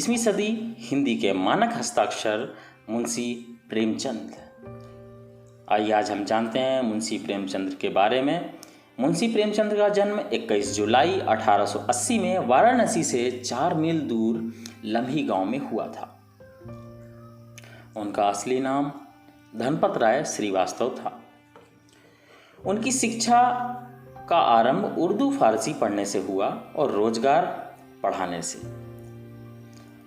20वीं सदी हिंदी के मानक हस्ताक्षर मुंशी प्रेमचंद। आइए आज हम जानते हैं मुंशी प्रेमचंद के बारे में। मुंशी प्रेमचंद का जन्म 21 जुलाई 1880 में वाराणसी से 4 मील दूर लम्ही गांव में हुआ था। उनका असली नाम धनपत राय श्रीवास्तव था। उनकी शिक्षा का आरंभ उर्दू फारसी पढ़ने से हुआ और रोजगार पढ़ाने से।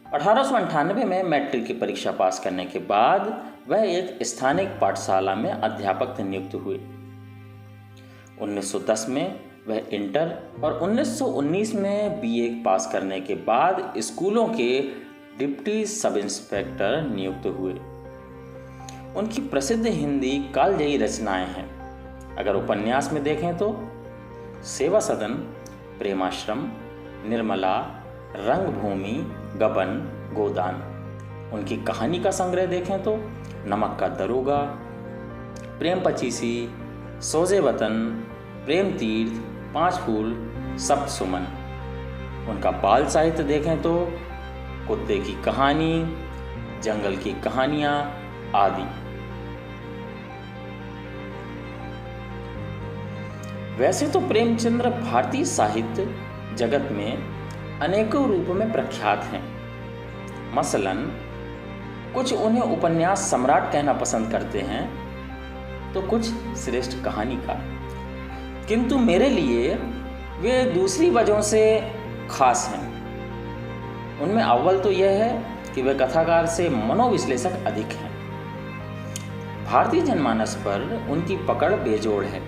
1898 में मैट्रिक की परीक्षा पास करने के बाद वह एक स्थानिक पाठशाला में अध्यापक नियुक्त हुए। 1910 में वह इंटर और 1919 में बीए पास करने के बाद स्कूलों के डिप्टी सब इंस्पेक्टर नियुक्त हुए। उनकी प्रसिद्ध हिंदी कालजयी रचनाएं हैं। अगर उपन्यास में देखें तो सेवा सदन, प्रेमाश्रम, निर्मला, रंगभूमि, गबन, गोदान। उनकी कहानी का संग्रह देखें तो नमक का दरोगा, प्रेम पचीसी, सोजे वतन, प्रेम तीर्थ, 5 फूल, सप्त सुमन। उनका बाल साहित्य देखें तो कुत्ते की कहानी, जंगल की कहानियां आदि। वैसे तो प्रेमचंद्र भारतीय साहित्य जगत में अनेकों रूपों में प्रख्यात हैं। मसलन कुछ उन्हें उपन्यास सम्राट कहना पसंद करते हैं तो कुछ श्रेष्ठ कहानीकार, किंतु मेरे लिए वे दूसरी वजहों से खास हैं। उनमें अव्वल तो यह है कि वे कथाकार से मनोविश्लेषक अधिक हैं। भारतीय जनमानस पर उनकी पकड़ बेजोड़ है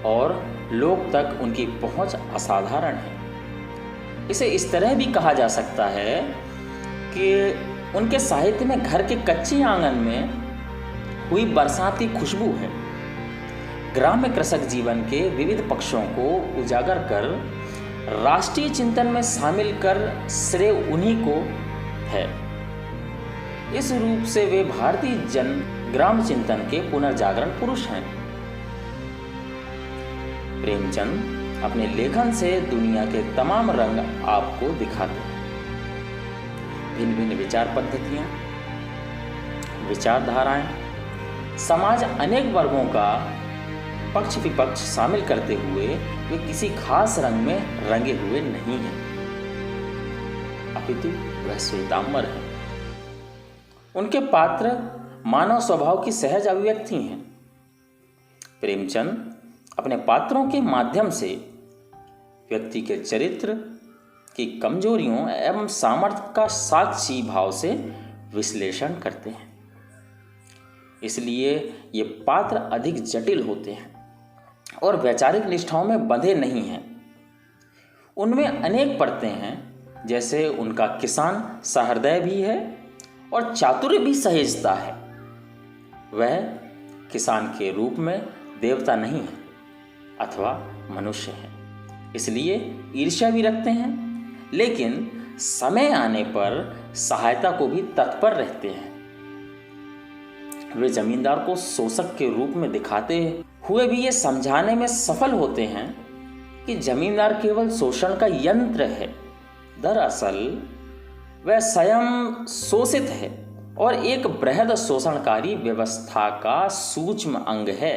और लोक तक उनकी पहुंच असाधारण है। इसे इस तरह भी कहा जा सकता है कि उनके साहित्य में घर के कच्चे आंगन में हुई बरसात की खुशबू है। ग्राम्य कृषक जीवन के विविध पक्षों को उजागर कर राष्ट्रीय चिंतन में शामिल कर श्रेय उन्हीं को है। इस रूप से वे भारतीय जन ग्राम चिंतन के पुनर्जागरण पुरुष हैं। प्रेमचंद अपने लेखन से दुनिया के तमाम रंग आपको दिखाते हैं। भिन्न भिन्न विचार पद्धतियां, विचारधाराएं, समाज अनेक वर्गों का पक्ष विपक्ष शामिल करते हुए वे किसी खास रंग में रंगे हुए नहीं हैं, अपितु वह श्वेतांबर है। उनके पात्र मानव स्वभाव की सहज अभिव्यक्ति हैं। प्रेमचंद अपने पात्रों के माध्यम से व्यक्ति के चरित्र की कमजोरियों एवं सामर्थ्य का साक्षी भाव से विश्लेषण करते हैं। इसलिए ये पात्र अधिक जटिल होते हैं और वैचारिक निष्ठाओं में बंधे नहीं हैं। उनमें अनेक परतें हैं, जैसे उनका किसान सहृदय भी है और चातुर्य भी सहेजता है। वह किसान के रूप में देवता नहीं है अथवा मनुष्य है, इसलिए ईर्ष्या भी रखते हैं, लेकिन समय आने पर सहायता को भी तत्पर रहते हैं। वे जमींदार को शोषक के रूप में दिखाते हुए भी ये समझाने में सफल होते हैं कि जमींदार केवल शोषण का यंत्र है। दरअसल वह स्वयं शोषित है और एक बृहद शोषणकारी व्यवस्था का सूक्ष्म अंग है।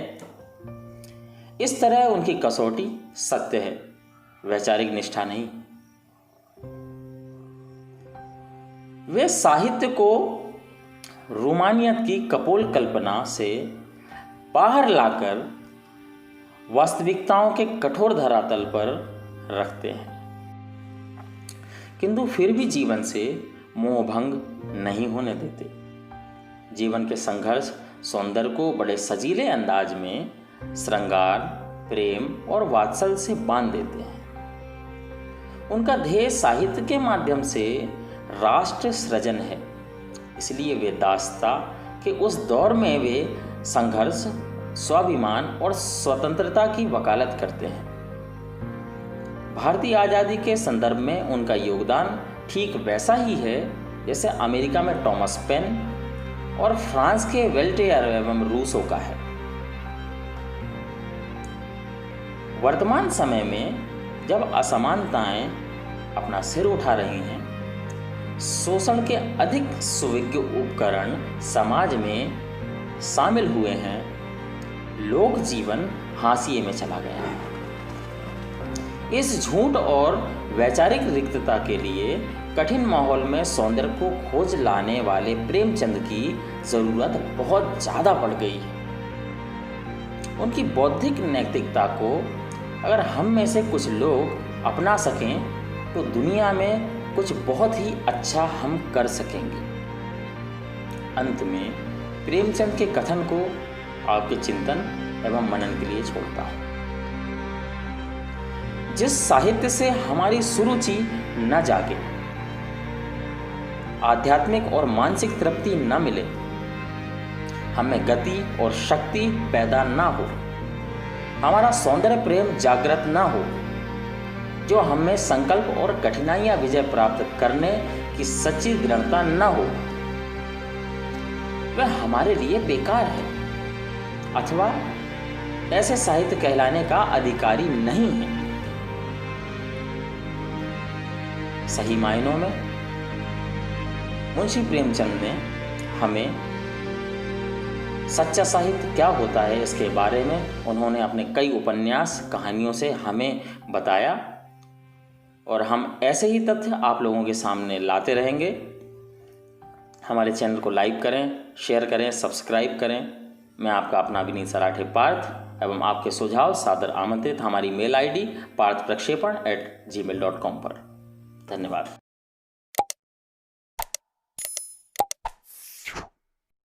इस तरह उनकी कसौटी सत्य है, वैचारिक निष्ठा नहीं। वे साहित्य को रोमानियत की कपोल कल्पना से बाहर लाकर वास्तविकताओं के कठोर धरातल पर रखते हैं, किंतु फिर भी जीवन से मोहभंग नहीं होने देते। जीवन के संघर्ष सौंदर्य को बड़े सजीले अंदाज में श्रृंगार, प्रेम और वात्सल्य से बांध देते हैं। उनका ध्येय साहित्य के माध्यम से राष्ट्र सृजन है, इसलिए वे दास्ता के उस दौर में वे संघर्ष, स्वाभिमान और स्वतंत्रता की वकालत करते हैं। भारतीय आज़ादी के संदर्भ में उनका योगदान ठीक वैसा ही है जैसे अमेरिका में टॉमस पेन और फ्रांस के वेल्टेयर एवं रूसो का है। वर्तमान समय में जब असमानताएं अपना सिर उठा रही हैं, शोषण के अधिक सुविज्ञ उपकरण समाज में शामिल हुए हैं, लोक जीवन हाशिए में चला गया। इस झूठ और वैचारिक रिक्तता के लिए कठिन माहौल में सौंदर्य को खोज लाने वाले प्रेमचंद की जरूरत बहुत ज़्यादा बढ़ गई है। उनकी बौद्धिक नैतिकता को अगर हम में से कुछ लोग अपना सकें तो दुनिया में कुछ बहुत ही अच्छा हम कर सकेंगे। अंत में प्रेमचंद के कथन को आपके चिंतन एवं मनन के लिए छोड़ता हूँ। जिस साहित्य से हमारी सुरुचि न जागे, आध्यात्मिक और मानसिक तृप्ति न मिले, हमें गति और शक्ति पैदा ना हो, हमारा सौंदर्य प्रेम जागृत ना हो, जो हमें संकल्प और कठिनाइयां विजय प्राप्त करने की सच्ची दृढ़ता न हो, वह हमारे लिए बेकार है अथवा ऐसे साहित्य कहलाने का अधिकारी नहीं है। सही मायनों में मुंशी प्रेमचंद ने हमें सच्चा साहित्य क्या होता है इसके बारे में उन्होंने अपने कई उपन्यास कहानियों से हमें बताया, और हम ऐसे ही तथ्य आप लोगों के सामने लाते रहेंगे। हमारे चैनल को लाइक करें, शेयर करें, सब्सक्राइब करें। मैं आपका अपना विनीत सराठे पार्थ एवं आपके सुझाव सादर आमंत्रित हमारी मेल ID parthprakshepan@gmail.com पर। धन्यवाद।